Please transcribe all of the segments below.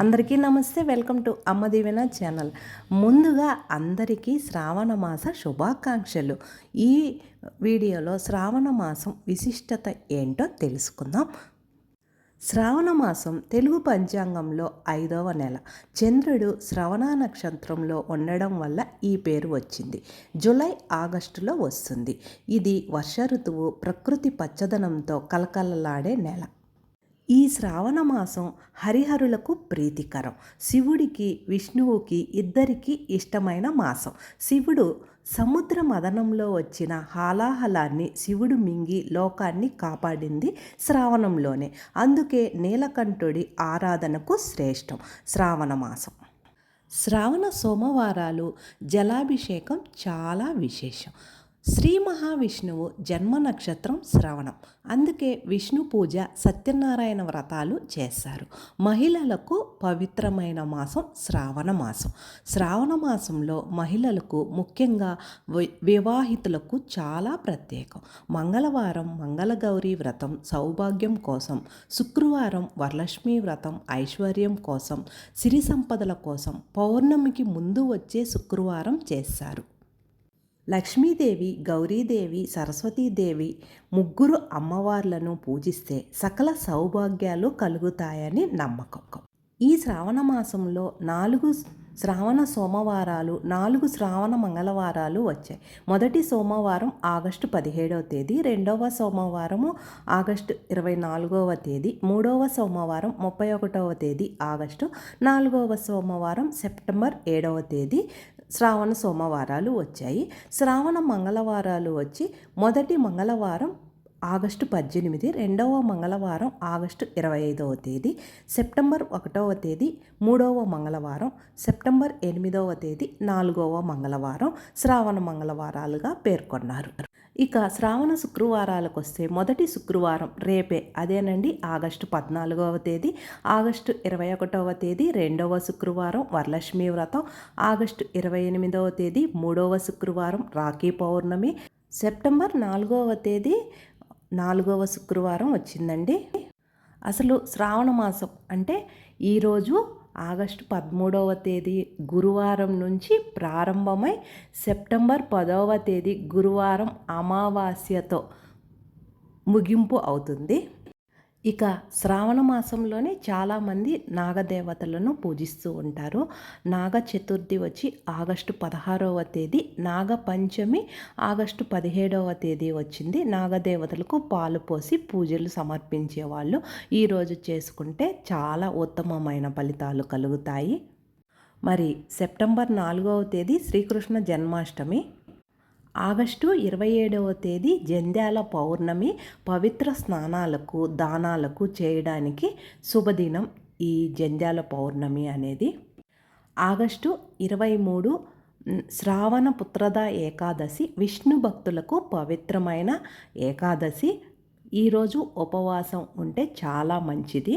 అందరికీ నమస్తే. Welcome to అమ్మ దీవెన ఛానల్. ముందుగా అందరికీ శ్రావణ మాస శుభాకాంక్షలు. ఈ వీడియోలో శ్రావణ మాసం విశిష్టత ఏంటో తెలుసుకుందాం. శ్రావణ మాసం తెలుగు పంచాంగంలో 5వ నెల. చంద్రుడు శ్రవణ నక్షత్రంలో ఉండడం వల్ల ఈ పేరు వచ్చింది. జూలై ఆగస్టులో వస్తుంది. ఇది వర్ష ఋతువు, ప్రకృతి పచ్చదనంతో కలకలలాడే నెల. ఈ శ్రావణ మాసం హరిహరులకు ప్రీతికరం. శివుడికి విష్ణువుకి ఇద్దరికీ ఇష్టమైన మాసం. శివుడు సముద్ర మదనంలో వచ్చిన హాలాహలాన్ని శివుడు మింగి లోకాన్ని కాపాడింది శ్రావణంలోనే. అందుకే నీలకంఠుడి ఆరాధనకు శ్రేష్టం శ్రావణ మాసం. శ్రావణ సోమవారాలు జలాభిషేకం చాలా విశేషం. శ్రీ మహావిష్ణువు జన్మ నక్షత్రం శ్రవణం. అందుకే విష్ణు పూజ, సత్యనారాయణ వ్రతాలు చేస్తారు. మహిళలకు పవిత్రమైన మాసం శ్రావణ మాసం. శ్రావణ మాసంలో మహిళలకు, ముఖ్యంగా వివాహితులకు చాలా ప్రత్యేకం. మంగళవారం మంగళగౌరి వ్రతం సౌభాగ్యం కోసం, శుక్రవారం వరలక్ష్మి వ్రతం ఐశ్వర్యం కోసం, సిరి సంపదల కోసం, పౌర్ణమికి ముందు వచ్చే శుక్రవారం చేస్తారు. లక్ష్మీదేవి, గౌరీదేవి, సరస్వతీదేవి ముగ్గురు అమ్మవార్లను పూజిస్తే సకల సౌభాగ్యాలు కలుగుతాయని నమ్మకం. ఈ శ్రావణ మాసంలో 4 శ్రావణ సోమవారాలు, 4 శ్రావణ మంగళవారాలు వచ్చాయి. మొదటి సోమవారం ఆగస్టు 17వ తేదీ, రెండవ సోమవారము ఆగస్టు 24వ తేదీ, మూడవ సోమవారం 31వ తేదీ ఆగస్టు, 4వ సోమవారం సెప్టెంబర్ 7వ తేదీ శ్రావణ సోమవారాలు వచ్చాయి. శ్రావణ మంగళవారాలు వచ్చి మొదటి మంగళవారం ఆగస్టు 18, రెండవ మంగళవారం ఆగస్టు 25వ తేదీ, సెప్టెంబర్ 1వ తేదీ మూడవ మంగళవారం, సెప్టెంబర్ 8వ తేదీ 4వ మంగళవారం శ్రావణ మంగళవారాలుగా పేర్కొన్నారు. ఇక శ్రావణ శుక్రవారాలకు వస్తే మొదటి శుక్రవారం రేపే, అదేనండి ఆగస్టు 14వ తేదీ, ఆగస్టు 21వ తేదీ రెండవ శుక్రవారం వరలక్ష్మి వ్రతం, ఆగస్టు 28వ తేదీ మూడవ శుక్రవారం రాఖీ పౌర్ణమి, సెప్టెంబర్ 4వ తేదీ 4వ శుక్రవారం వచ్చిందండి. అసలు శ్రావణ మాసం అంటే ఈరోజు ఆగస్టు 13వ తేదీ గురువారం నుంచి ప్రారంభమై సెప్టెంబర్ 10వ తేదీ గురువారం అమావాస్యతో ముగింపు అవుతుంది. ఇక శ్రావణ మాసంలోనే చాలామంది నాగదేవతలను పూజిస్తూ ఉంటారు. నాగ చతుర్థి వచ్చి ఆగస్టు 16వ తేదీ, నాగ పంచమి ఆగస్టు 17వ తేదీ వచ్చింది. నాగదేవతలకు పాలు పోసి పూజలు సమర్పించే వాళ్ళు ఈరోజు చేసుకుంటే చాలా ఉత్తమమైన ఫలితాలు కలుగుతాయి. మరి సెప్టెంబర్ 4వ తేదీ శ్రీకృష్ణ జన్మాష్టమి, ఆగస్టు 27వ తేదీ జంధ్యాల పౌర్ణమి. పవిత్ర స్నానాలకు, దానాలకు చేయడానికి శుభదినం ఈ జంధ్యాల పౌర్ణమి అనేది. ఆగస్టు 23 శ్రావణ పుత్రద ఏకాదశి, విష్ణు భక్తులకు పవిత్రమైన ఏకాదశి. ఈరోజు ఉపవాసం ఉంటే చాలా మంచిది.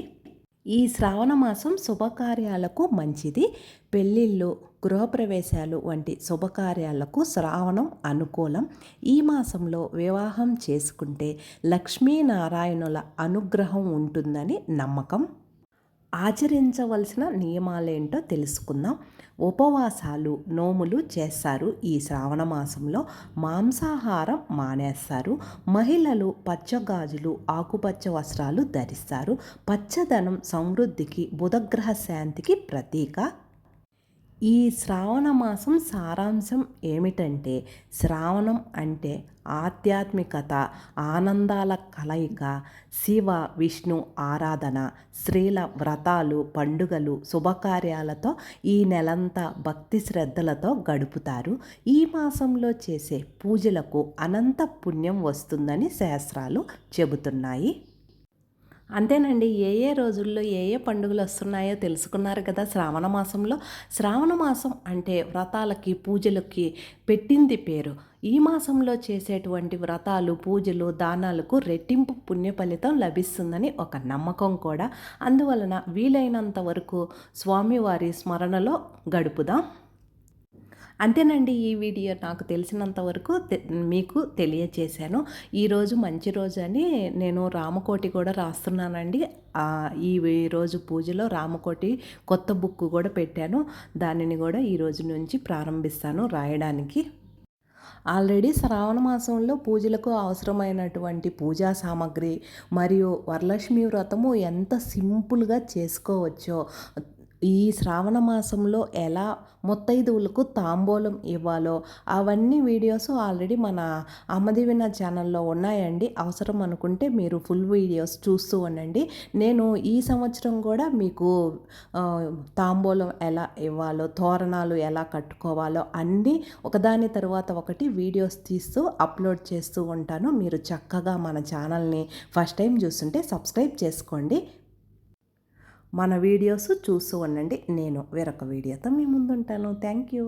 ఈ శ్రావణ మాసం శుభకార్యాలకు మంచిది. పెళ్ళిళ్ళు, గృహప్రవేశాలు వంటి శుభకార్యాలకు శ్రావణం అనుకూలం. ఈ మాసంలో వివాహం చేసుకుంటే లక్ష్మీనారాయణుల అనుగ్రహం ఉంటుందని నమ్మకం. ఆచరించవలసిన నియమాలేంటో తెలుసుకుందాం. ఉపవాసాలు, నోములు చేస్తారు. ఈ శ్రావణ మాసంలో మాంసాహారం మానేస్తారు. మహిళలు పచ్చగాజులు, ఆకుపచ్చ వస్త్రాలు ధరిస్తారు. పచ్చదనం సమృద్ధికి, బుధగ్రహ శాంతికి ప్రతీక. ఈ శ్రావణ మాసం సారాంశం ఏమిటంటే, శ్రావణం అంటే ఆధ్యాత్మికత, ఆనందాల కలయిక, శివ విష్ణు ఆరాధన, స్త్రీల వ్రతాలు, పండుగలు, శుభకార్యాలతో ఈ నెలంతా భక్తి శ్రద్ధలతో గడుపుతారు. ఈ మాసంలో చేసే పూజలకు అనంత పుణ్యం వస్తుందని శాస్త్రాలు చెబుతున్నాయి. అంతేనండి. ఏ ఏ రోజుల్లో ఏ ఏ పండుగలు వస్తున్నాయో తెలుసుకున్నారు కదా. శ్రావణ మాసంలో శ్రావణ మాసం అంటే వ్రతాలకి, పూజలకి పెట్టింది పేరు. ఈ మాసంలో చేసేటువంటి వ్రతాలు, పూజలు, దానాలకు రెట్టింపు పుణ్య ఫలితం లభిస్తుందని ఒక నమ్మకం కూడా. అందువలన వీలైనంత వరకు స్వామివారి స్మరణలో గడుపుదాం. అంతేనండి. ఈ వీడియో నాకు తెలిసినంత వరకు మీకు తెలియచేశాను. ఈరోజు మంచి రోజని నేను రామకోటి కూడా రాస్తున్నానండి. ఈ రోజు పూజలో రామకోటి కొత్త బుక్ కూడా పెట్టాను. దానిని కూడా ఈ రోజు నుంచి ప్రారంభిస్తాను రాయడానికి. ఆల్రెడీ శ్రావణ మాసంలో పూజలకు అవసరమైనటువంటి పూజా సామాగ్రి మరియు వరలక్ష్మి వ్రతము ఎంత సింపుల్గా చేసుకోవచ్చో, ఈ శ్రావణ మాసంలో ఎలా ముత్తైదువులకు తాంబూలం ఇవ్వాలో అవన్నీ వీడియోస్ ఆల్రెడీ మన అమ్మదీవెన ఛానల్లో ఉన్నాయండి. అవసరం అనుకుంటే మీరు ఫుల్ వీడియోస్ చూస్తూ ఉండండి. నేను ఈ సంవత్సరం కూడా మీకు తాంబూలం ఎలా ఇవ్వాలో, తోరణాలు ఎలా కట్టుకోవాలో అన్నీ ఒకదాని తర్వాత ఒకటి వీడియోస్ తీస్తూ అప్లోడ్ చేస్తూ ఉంటాను. మీరు చక్కగా మన ఛానల్ని ఫస్ట్ టైం చూస్తుంటే సబ్స్క్రైబ్ చేసుకోండి. మన వీడియోస్ చూస్తూ ఉండండి. నేను వేరొక వీడియోతో మీ ముందుంటాను. Thank you.